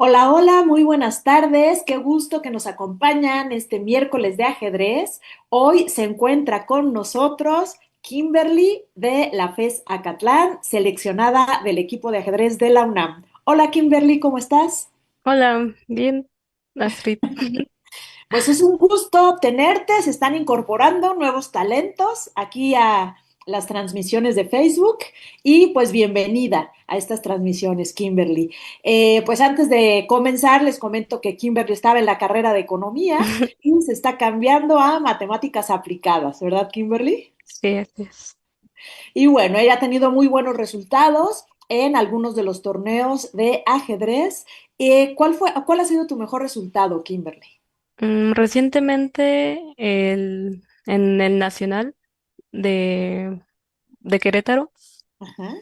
Hola, hola, muy buenas tardes. Qué gusto que nos acompañan este miércoles de ajedrez. Hoy se encuentra con nosotros Kimberly de la FES Acatlán, seleccionada del equipo de ajedrez de la UNAM. Hola, Kimberly, ¿cómo estás? Hola, bien, Astrid. Pues es un gusto tenerte. Se están incorporando nuevos talentos aquí a las transmisiones de Facebook y pues bienvenida a estas transmisiones, Kimberly. Pues antes de comenzar, les comento que Kimberly estaba en la carrera de economía y se está cambiando a matemáticas aplicadas, ¿verdad, Kimberly? Sí, así es. Y bueno, ella ha tenido muy buenos resultados en algunos de los torneos de ajedrez. ¿Cuál ha sido tu mejor resultado, Kimberly? Recientemente en el Nacional de, de Querétaro Ajá.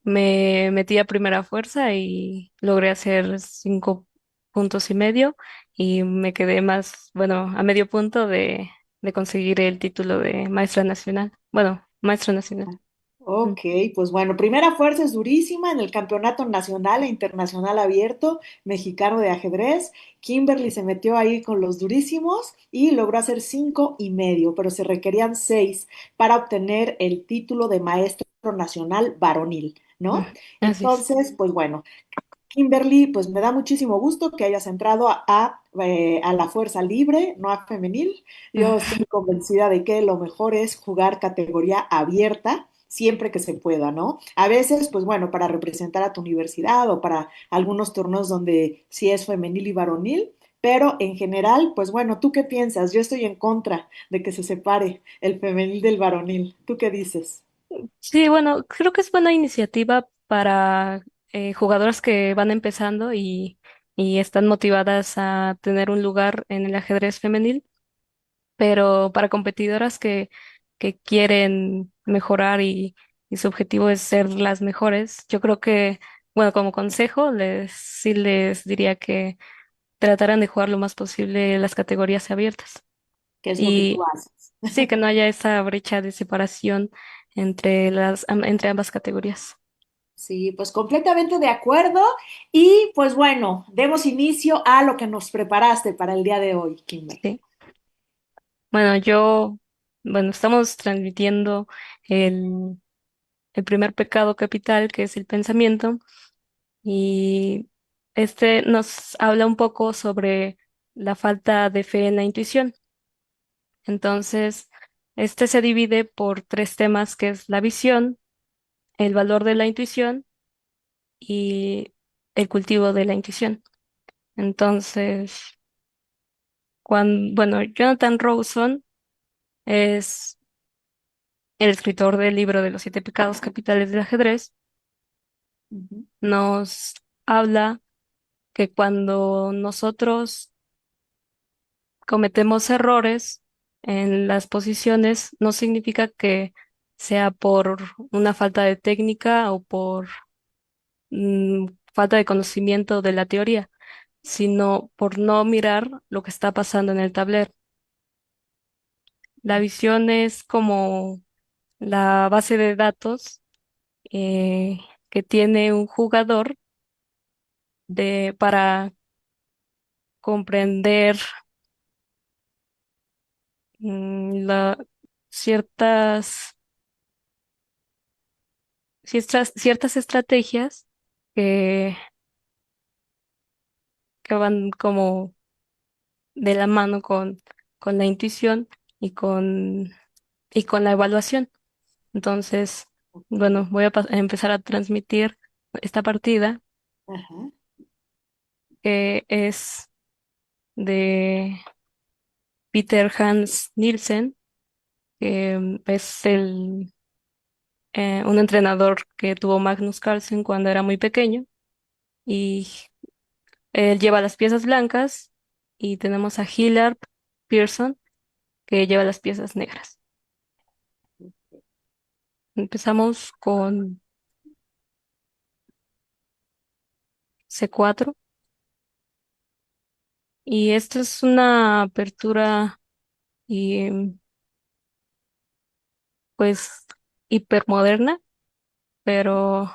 me metí a primera fuerza y logré hacer 5 puntos y medio y me quedé más, bueno, a medio punto de conseguir el título de maestra nacional. Bueno, maestra nacional. Mm. Ok, pues bueno, primera fuerza es durísima en el Campeonato Nacional e Internacional Abierto Mexicano de Ajedrez. Kimberly se metió ahí con los durísimos y logró hacer 5 y medio, pero se requerían 6 para obtener el título de Maestro Nacional Varonil, Mm, ¿no? Así es. Entonces, pues bueno, Kimberly, pues me da muchísimo gusto que hayas entrado a la fuerza libre, no a femenil. Yo estoy convencida de que lo mejor es jugar categoría abierta siempre que se pueda, ¿no? A veces, pues bueno, para representar a tu universidad o para algunos torneos donde sí es femenil y varonil, pero en general, pues bueno, ¿tú qué piensas? Yo estoy en contra de que se separe el femenil del varonil. ¿Tú qué dices? Sí, bueno, creo que es buena iniciativa para jugadoras que van empezando y están motivadas a tener un lugar en el ajedrez femenil, pero para competidoras que quieren mejorar y su objetivo es ser las mejores, yo creo que, bueno, como consejo, sí les diría que trataran de jugar lo más posible las categorías abiertas. ¿Qué es lo que tú Y haces? sí, que no haya esa brecha de separación entre ambas categorías. Sí, pues completamente de acuerdo. Y pues bueno, demos inicio a lo que nos preparaste para el día de hoy, Kimberly. Sí. Bueno, bueno, estamos transmitiendo el, el primer pecado capital, que es el pensamiento, y este nos habla un poco sobre la falta de fe en la intuición. Entonces, este se divide por tres temas, que es la visión, el valor de la intuición y el cultivo de la intuición. Entonces, bueno, Jonathan Rawson es el escritor del libro de los siete pecados capitales del ajedrez. Ujú. Nos habla que cuando nosotros cometemos errores en las posiciones, no significa que sea por una falta de técnica o por falta de conocimiento de la teoría, sino por no mirar lo que está pasando en el tablero. La visión es como la base de datos eh, que tiene un jugador para comprender la, ciertas, ciertas estrategias que, que van como de la mano con la intuición y y con la evaluación. Entonces, bueno, voy a empezar a transmitir esta partida Ajá. que es de Peter Hans Nielsen, que es un entrenador que tuvo Magnus Carlsen cuando era muy pequeño y él lleva las piezas blancas y tenemos a Hillard Pearson que lleva las piezas negras. Empezamos con C4 y esta es una apertura y pues hipermoderna, pero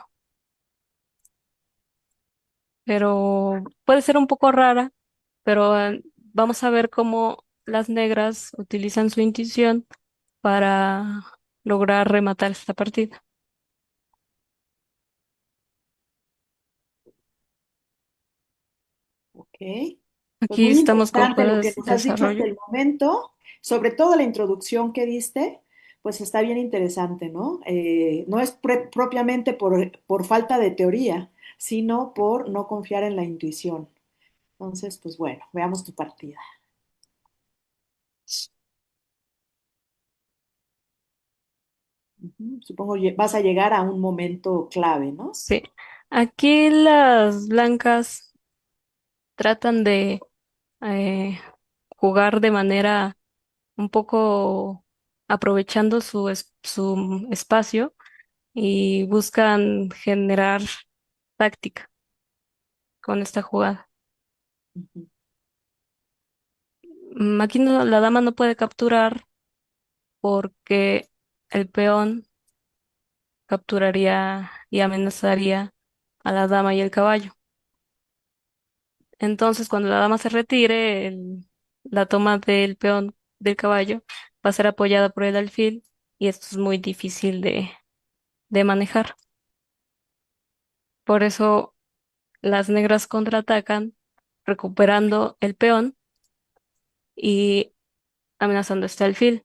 pero puede ser un poco rara, pero vamos a ver cómo las negras utilizan su intuición para lograr rematar esta partida. Ok. Pues Aquí muy estamos con interesante lo que jugadas nos de has dicho hasta desarrollo. el momento, sobre todo la introducción que diste, pues está bien interesante, ¿no? No es propiamente por falta de teoría, sino por no confiar en la intuición. Entonces, pues bueno, veamos tu partida. Ujú. Supongo vas a llegar a un momento clave, ¿no? Sí, aquí las blancas tratan de eh, jugar de manera un poco aprovechando su espacio y buscan generar táctica con esta jugada. Ujú, Aquí la dama no puede capturar porque el peón capturaría y amenazaría a la dama y el caballo. Entonces, cuando la dama se retire, la toma del peón del caballo va a ser apoyada por el alfil y esto es muy difícil de manejar. Por eso las negras contraatacan recuperando el peón y amenazando este alfil.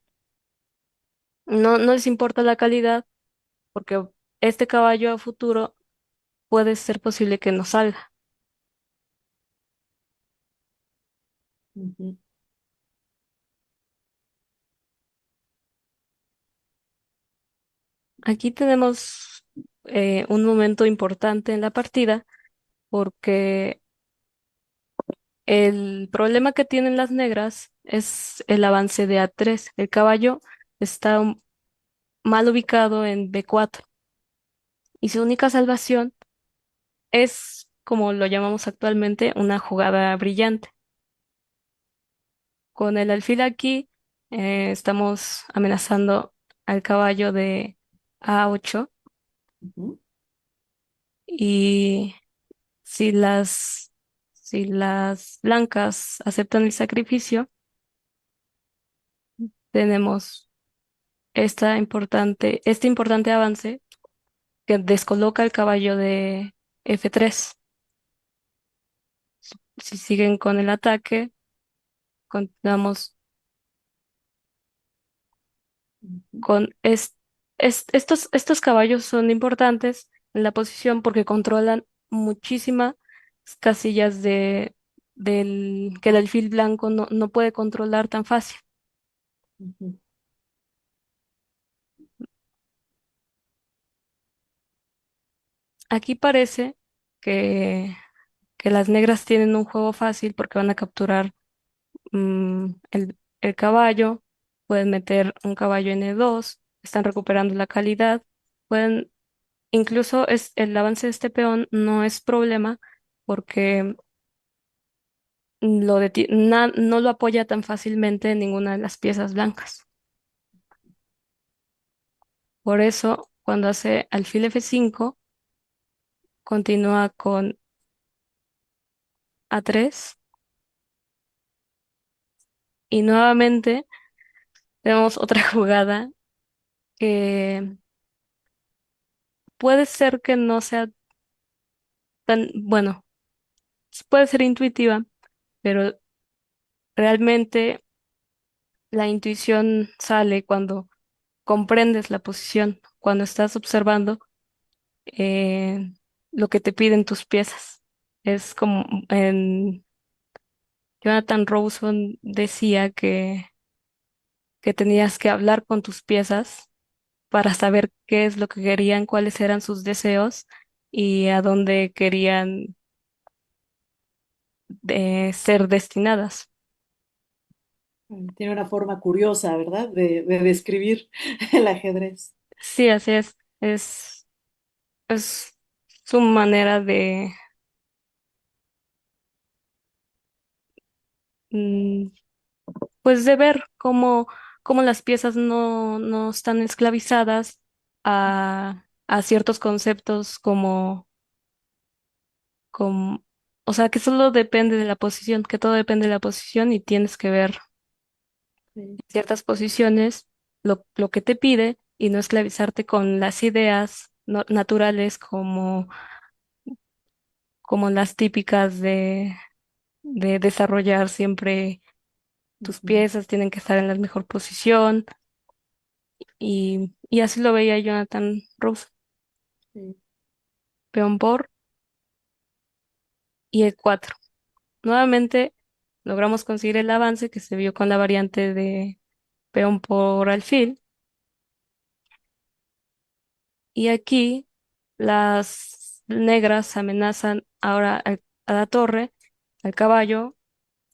No les importa la calidad porque este caballo a futuro puede ser posible que no salga. ujú. Aquí tenemos un momento importante en la partida porque el problema que tienen las negras es el avance de A3. El caballo está mal ubicado en B4 y su única salvación es, como lo llamamos actualmente, una jugada brillante. Con el alfil aquí estamos amenazando al caballo de A8 Ujú, y si si las blancas aceptan el sacrificio, tenemos este importante avance que descoloca el caballo de F3. Si siguen con el ataque, continuamos ujú, con estos caballos son importantes en la posición porque controlan muchísimas casillas del que el alfil blanco no puede controlar tan fácil. ujú. Aquí parece que, que las negras tienen un juego fácil porque van a capturar el caballo, pueden meter un caballo en E2, están recuperando la calidad, pueden, incluso el avance de este peón no es problema porque no lo apoya tan fácilmente en ninguna de las piezas blancas. Por eso, cuando hace alfil F5, continúa con A3 y nuevamente tenemos otra jugada que puede ser que no sea tan, bueno, puede ser intuitiva, pero realmente la intuición sale cuando comprendes la posición, cuando estás observando eh, lo que te piden tus piezas. Es como Jonathan Rawson decía que tenías que hablar con tus piezas para saber qué es lo que querían, cuáles eran sus deseos y a dónde querían ser destinadas. Tiene una forma curiosa, ¿verdad? De describir el ajedrez. Sí, así es. Es su manera mm, pues de ver cómo las piezas no están esclavizadas a ciertos conceptos O sea, que solo depende de la posición, que todo depende de la posición y tienes que ver Sí, ciertas posiciones, lo que te pide y no esclavizarte con las ideas naturales como las típicas de desarrollar siempre tus ujú, piezas, tienen que estar en la mejor posición y así lo veía Jonathan Rose, sí, peón por y el 4. Nuevamente logramos conseguir el avance que se vio con la variante de peón por alfil. Y aquí las negras amenazan ahora a la torre, al caballo,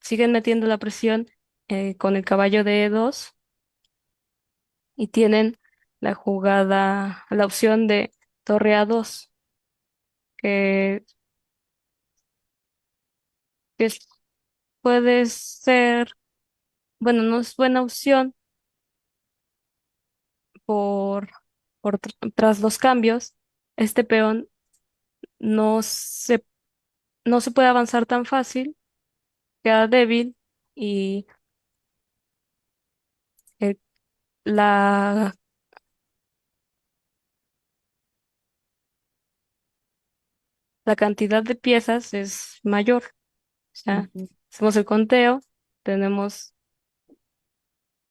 siguen metiendo la presión con el caballo de E2 y tienen la opción de torre A2, que, puede ser, bueno, no es buena opción por, tras los cambios. Este peón no se, no se puede avanzar tan fácil, queda débil y eh, la, la cantidad de piezas es mayor. O sea, ujú, hacemos el conteo, tenemos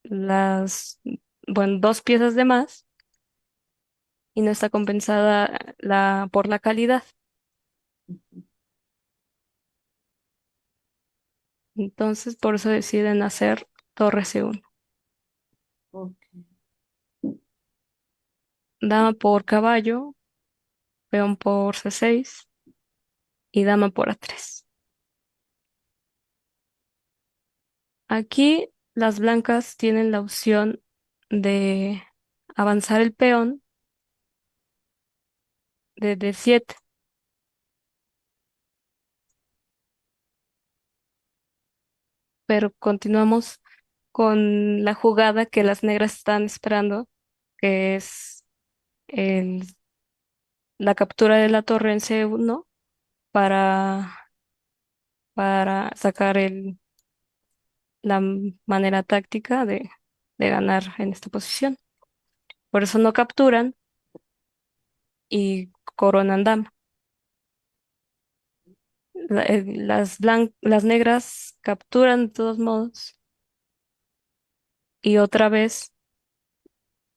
las, bueno, dos piezas de más y no está compensada por la calidad. ujú. Entonces, por eso deciden hacer torre C1. Ok, Dama por caballo, peón por C6 y dama por A3. Aquí las blancas tienen la opción de avanzar el peón de D7, pero continuamos con la jugada que las negras están esperando, que es el- la captura de la torre en C1 para, para sacar la manera táctica de ganar en esta posición. Por eso no capturan y coronan dama. Las negras capturan de todos modos y otra vez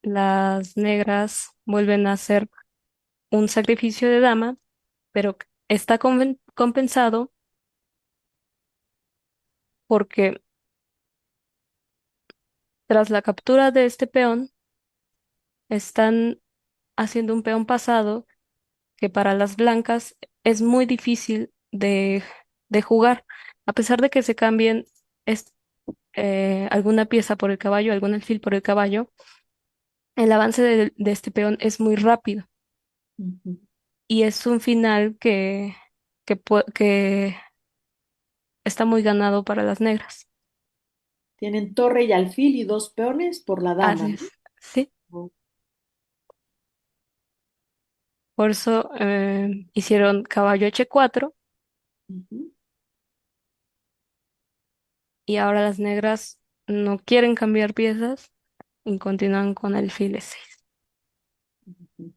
las negras vuelven a hacer un sacrificio de dama, pero está compensado porque tras la captura de este peón están haciendo un peón pasado que para las blancas es muy difícil de jugar, a pesar de que se cambien es- alguna pieza por el caballo, algún alfil por el caballo, el avance de este peón es muy rápido ujú. y es un final que está muy ganado para las negras. Tienen torre y alfil y dos peones por la dama, Así ¿no? es, sí. Oh, Por eso hicieron caballo H4 ujú, y ahora las negras no quieren cambiar piezas y continúan con alfil E6. ujú.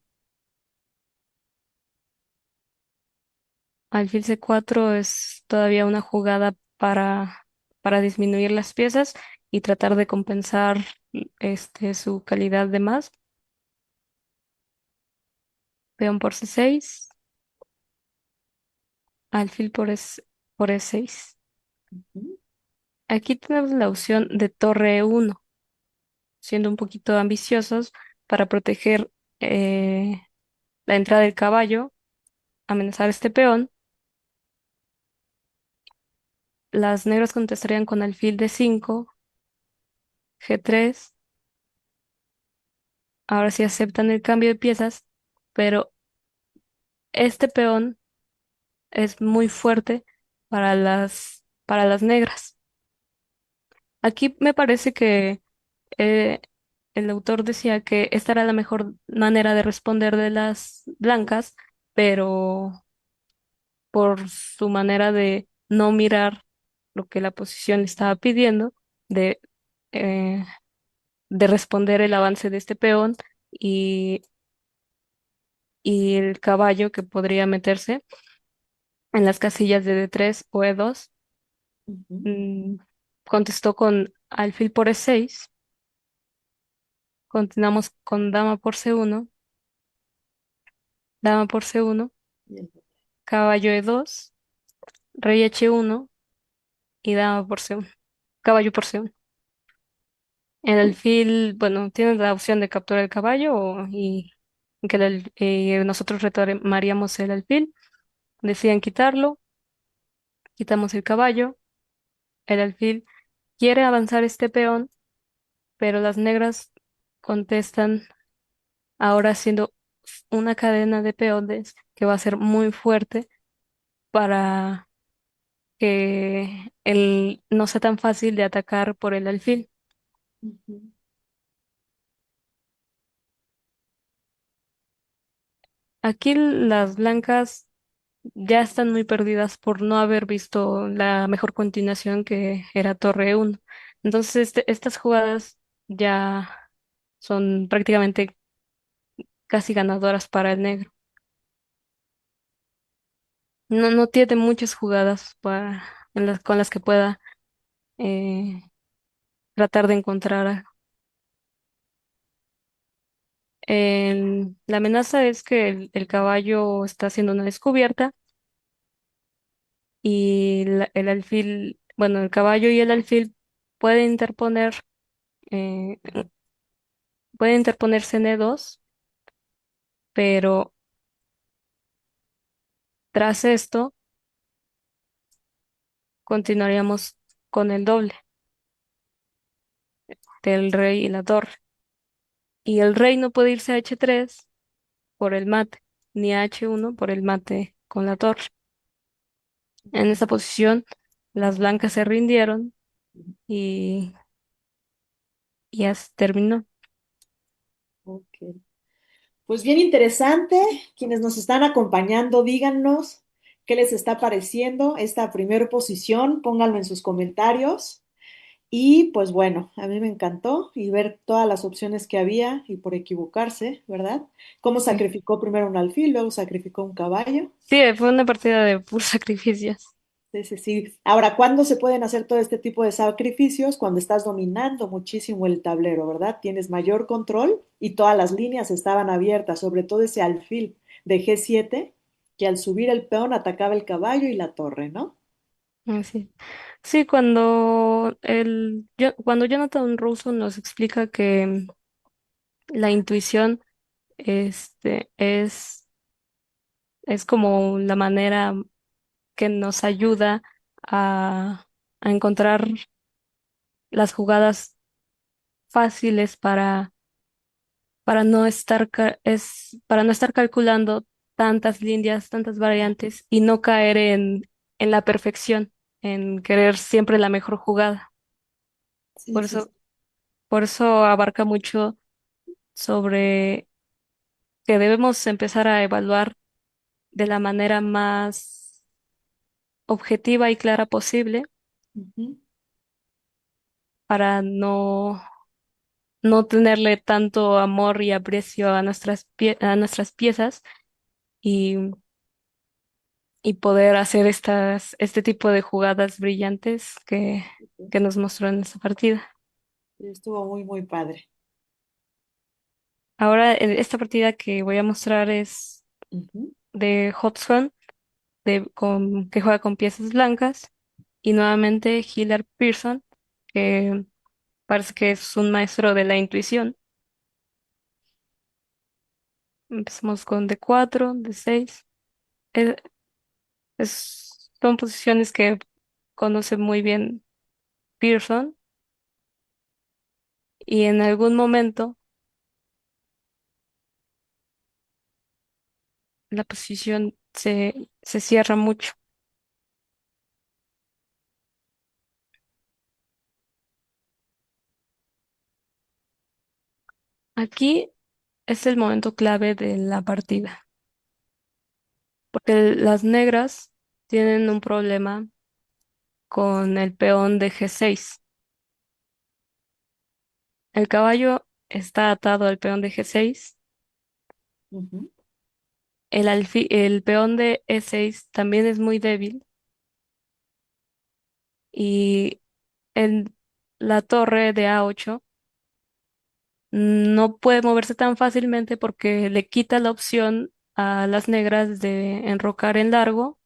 Alfil C4 es todavía una jugada para disminuir las piezas y tratar de compensar su calidad de más. Peón por C6, alfil por E6. Ujú, Aquí tenemos la opción de torre E1, siendo un poquito ambiciosos para proteger eh, la entrada del caballo, amenazar este peón. Las negras contestarían con alfil D5, G3. Ahora sí aceptan el cambio de piezas, pero este peón es muy fuerte para las negras. Aquí me parece que eh, el autor decía que esta era la mejor manera de responder de las blancas, pero por su manera de no mirar lo que la posición le estaba pidiendo, de, eh, de responder el avance de este peón y, y el caballo que podría meterse en las casillas de D3 o E2. Ujú, mm, Contestó con alfil por E6. Continuamos con dama por C1, bien. caballo E2, rey H1 y dama por C1, caballo por C1. En el alfil, bueno, tienes la opción de capturar el caballo y que nosotros retomaríamos el alfil. Deciden quitarlo, quitamos el caballo. El alfil quiere avanzar este peón, pero las negras contestan ahora haciendo una cadena de peones que va a ser muy fuerte para que no sea tan fácil de atacar por el alfil. Ujú, Aquí las blancas ya están muy perdidas por no haber visto la mejor continuación que era Torre 1. Entonces, estas jugadas ya son prácticamente casi ganadoras para el negro. No tiene muchas jugadas con las que pueda eh, tratar de encontrar. La amenaza es que el caballo está haciendo una descubierta y el alfil, bueno, el caballo y el alfil pueden interponer, eh, pueden interponerse en E2, pero tras esto continuaríamos con el doble del rey y la torre. Y el rey no puede irse a H3 por el mate, ni a H1 por el mate con la torre. En esta posición, las blancas se rindieron y, y así terminó. ok. Pues bien interesante. Quienes nos están acompañando, díganos qué les está pareciendo esta primera posición. Pónganlo en sus comentarios. Y pues bueno, a mí me encantó y ver todas las opciones que había y por equivocarse, ¿verdad? Cómo Sí, sacrificó primero un alfil, luego sacrificó un caballo. sí, fue una partida de puros sacrificios. Sí, sí, sí. Ahora, ¿cuándo se pueden hacer todo este tipo de sacrificios? Cuando estás dominando muchísimo el tablero, ¿verdad? Tienes mayor control y todas las líneas estaban abiertas, sobre todo ese alfil de G7, que al subir el peón atacaba el caballo y la torre, ¿no? Sí, sí, cuando Jonathan Rousseau nos explica que la intuición es como la manera que nos ayuda a, a encontrar las jugadas fáciles para no estar calculando tantas líneas, tantas variantes y no caer en la perfección, en querer siempre la mejor jugada. Sí, Por sí, eso, sí. por eso abarca mucho sobre que debemos empezar a evaluar de la manera más objetiva y clara posible Ujú. para no tenerle tanto amor y aprecio a a nuestras piezas y, y poder hacer este tipo de jugadas brillantes que nos mostró en esta partida. Sí, estuvo muy, muy padre. Ahora, esta partida que voy a mostrar es Ujú. de Hodgson, que juega con piezas blancas, y nuevamente Hilary Pearson, que parece que es un maestro de la intuición. Empezamos con D4, D6. Eh, son posiciones que conoce muy bien Pearson y en algún momento la posición se cierra mucho. Aquí es el momento clave de la partida, porque las negras tienen un problema con el peón de G6. El caballo está atado al peón de G6. Ujú, El peón de E6 también es muy débil y en la torre de A8 no puede moverse tan fácilmente porque le quita la opción a las negras de enrocar en largo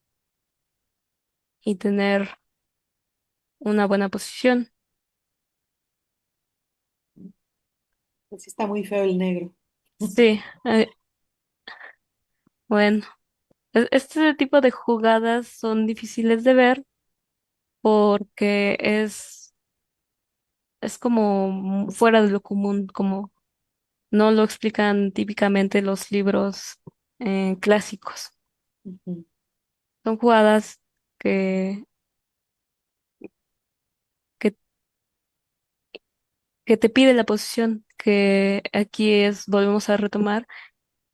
y tener una buena posición. pues sí está muy feo el negro. Sí, bueno, este tipo de jugadas son difíciles de ver porque es como fuera de lo común, como no lo explican típicamente los libros clásicos. Ujú. Son jugadas que, que, que te pide la posición, que aquí volvemos a retomar,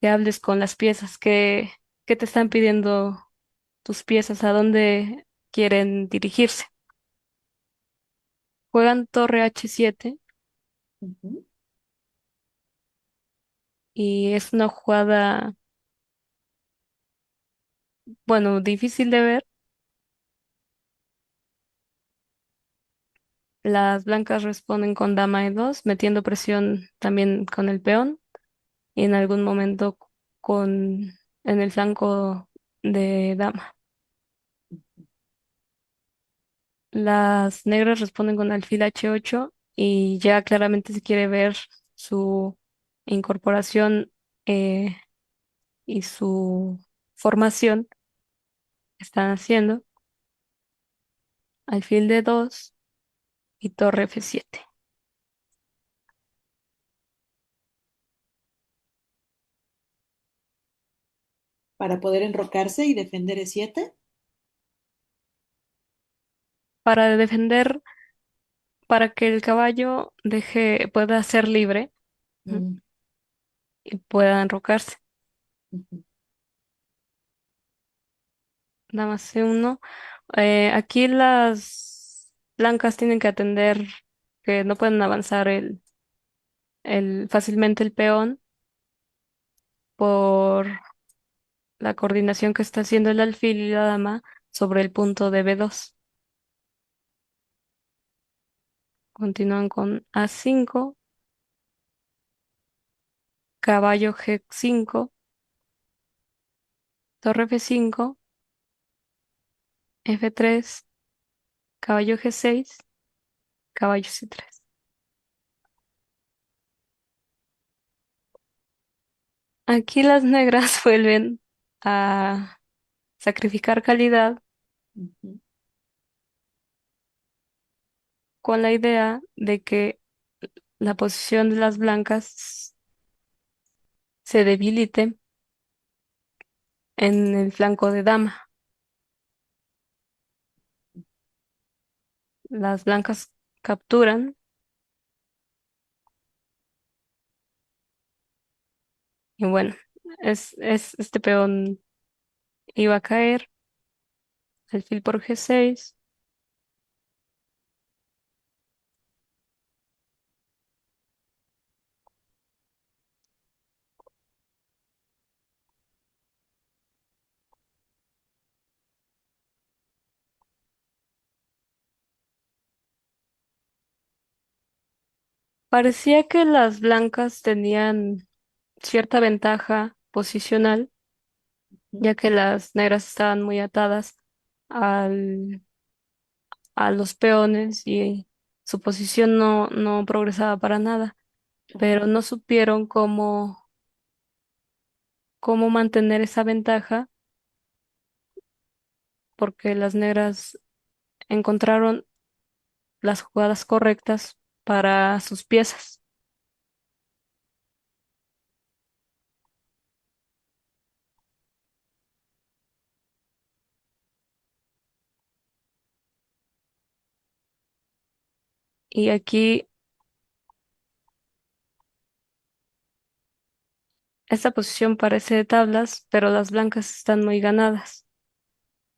que hables con las piezas, que te están pidiendo tus piezas, a dónde quieren dirigirse. Juegan torre H7 Ujú. y es una jugada, bueno, difícil de ver. Las blancas responden con dama E2, metiendo presión también con el peón y en algún momento en el flanco de dama. Las negras responden con alfil H8 y ya claramente se quiere ver su incorporación eh, y su formación que están haciendo. Alfil D2 y torre F7. Para poder enrocarse y defender E7. Para defender, para que el caballo pueda ser libre, ¿no? Mm, Y pueda enrocarse. ujú. Dama C1. Aquí las blancas tienen que atender que no pueden avanzar fácilmente el peón por la coordinación que está haciendo el alfil y la dama sobre el punto de B2. Continúan con A5, caballo G5, torre F5, F3, caballo G6, caballo C3. Aquí las negras vuelven a sacrificar calidad Ujú. con la idea de que la posición de las blancas se debilite en el flanco de dama. Las blancas capturan y bueno, este peón iba a caer, alfil por G6. Parecía que las blancas tenían cierta ventaja posicional, ya que las negras estaban muy atadas al, a los peones y su posición no progresaba para nada, pero Ajá. no supieron cómo mantener esa ventaja porque las negras encontraron las jugadas correctas para sus piezas. Y aquí esta posición parece de tablas, pero las blancas están muy ganadas.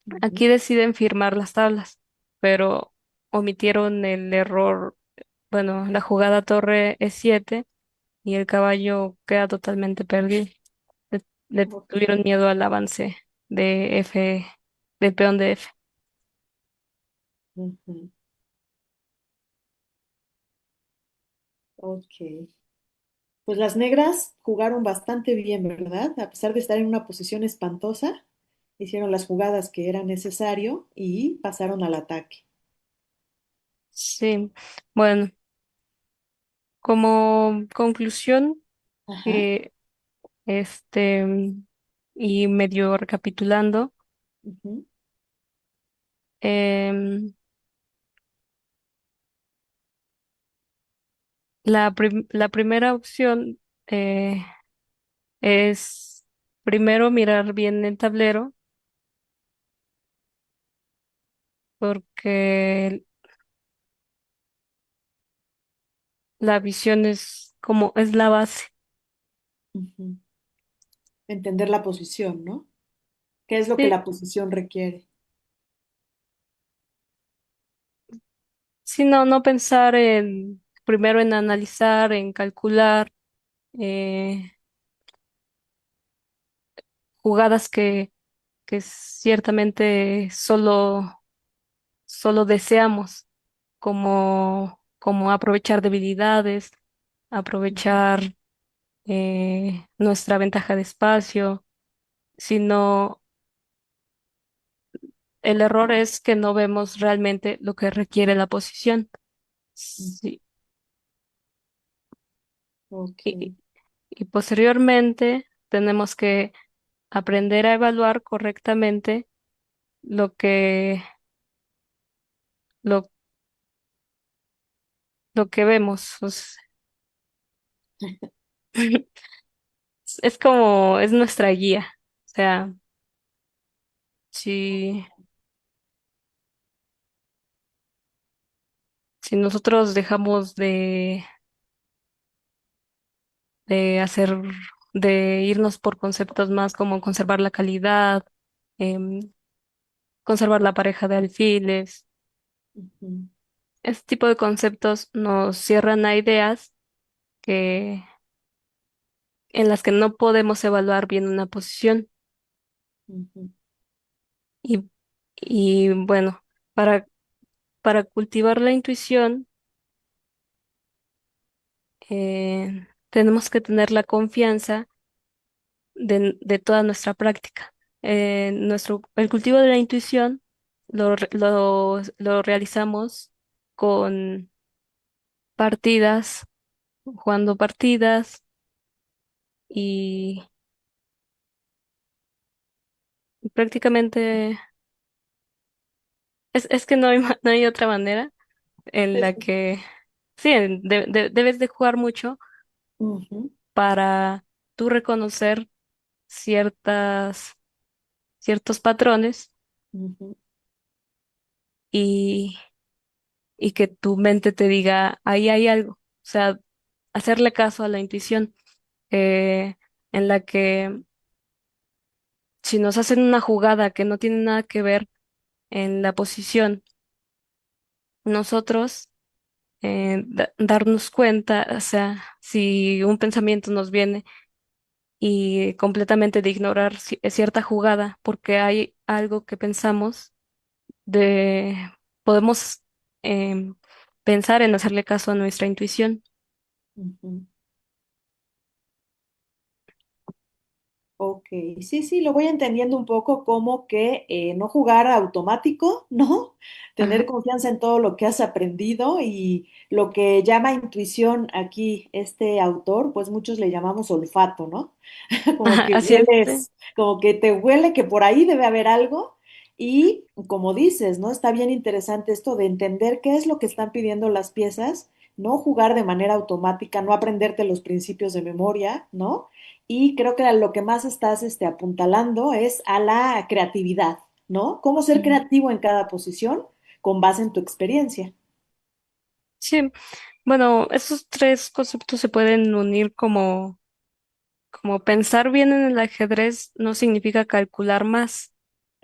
Ujú, Aquí deciden firmar las tablas, pero omitieron el error, bueno, la jugada torre E7 y el caballo queda totalmente perdido. Le ok, tuvieron miedo al avance de F, del peón de F. ujú, ok. Pues las negras jugaron bastante bien, ¿verdad? A pesar de estar en una posición espantosa, hicieron las jugadas que era necesario y pasaron al ataque. Sí, bueno, como conclusión, Ajá. eh, este, y medio recapitulando, Ujú, em, la primera opción eh, es primero mirar bien el tablero, porque la visión es como es la base. ujú. Entender la posición, ¿no? ¿Qué es lo que Sí, la posición requiere? sino no pensar en primero en analizar, en calcular eh, jugadas que ciertamente solo deseamos, como aprovechar debilidades, Ujú, aprovechar nuestra ventaja de espacio, sino el error es que no vemos realmente lo que requiere la posición. ujú. Sí, Ok. y, y posteriormente tenemos que aprender a evaluar correctamente lo lo, lo que vemos. O sea, es como, es nuestra guía. O sea, si, si nosotros dejamos de hacer, de irnos por conceptos más como conservar la calidad, em, conservar la pareja de alfiles, Ujú, este tipo de conceptos nos cierran a ideas que, en las que no podemos evaluar bien una posición. ujú, Y, y bueno, para, para cultivar la intuición, tenemos que tener la confianza de toda nuestra práctica. El cultivo de la intuición lo realizamos con partidas, jugando partidas y prácticamente es que no hay, no hay otra manera en la es- que sí, debes de jugar mucho ujú, para tú reconocer ciertas, ciertos patrones ujú, y, y que tu mente te diga, ahí hay algo. O sea, hacerle caso a la intuición, eh, en la que si nos hacen una jugada que no tiene nada que ver en la posición, nosotros darnos cuenta, o sea, si un pensamiento nos viene y completamente de ignorar cierta jugada porque hay algo que pensamos de podemos em, pensar en hacerle caso a nuestra intuición. ujú. Ok, sí, sí, lo voy entendiendo un poco como que no jugar automático, ¿no? Tener Ajá, confianza en todo lo que has aprendido y lo que llama intuición aquí este autor, pues muchos le llamamos olfato, ¿no? Como ajá, que así es, sí. hueles, como que te huele que por ahí debe haber algo. Y como dices, ¿no? Está bien interesante esto de entender qué es lo que están pidiendo las piezas, no jugar de manera automática, no aprenderte los principios de memoria, ¿no? Y creo que lo que más estás apuntalando es a la creatividad, ¿no? Cómo ser Ujú. creativo en cada posición con base en tu experiencia. Sí, bueno, esos tres conceptos se pueden unir como pensar bien en el ajedrez no significa calcular más,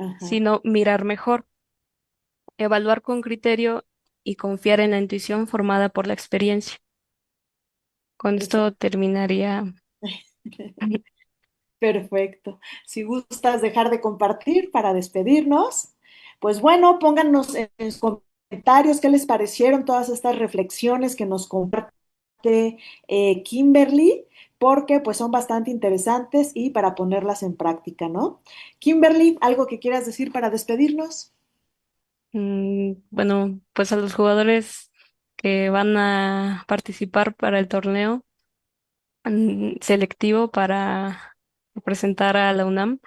Ajá. sino mirar mejor, evaluar con criterio y confiar en la intuición formada por la experiencia. Con Eso. esto terminaría. Perfecto. Si gustas dejar de compartir para despedirnos, pues bueno, pónganos en los comentarios qué les parecieron todas estas reflexiones que nos comparte Kimberly, porque pues son bastante interesantes y para ponerlas en práctica, ¿no? Kimberly, ¿algo que quieras decir para despedirnos? Bueno, pues a los jugadores que van a participar para el torneo selectivo para representar a la UNAM,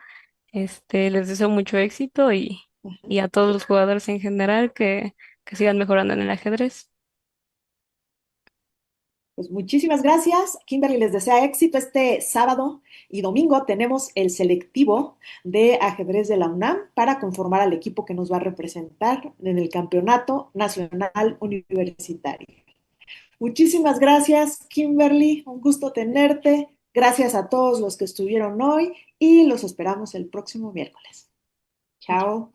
les deseo mucho éxito y a todos los jugadores en general que sigan mejorando en el ajedrez. Pues muchísimas gracias. Kimberly les desea éxito. Este sábado y domingo tenemos el selectivo de ajedrez de la UNAM para conformar al equipo que nos va a representar en el Campeonato Nacional Universitario. Muchísimas gracias, Kimberly. Un gusto tenerte. Gracias a todos los que estuvieron hoy y los esperamos el próximo miércoles. Chao.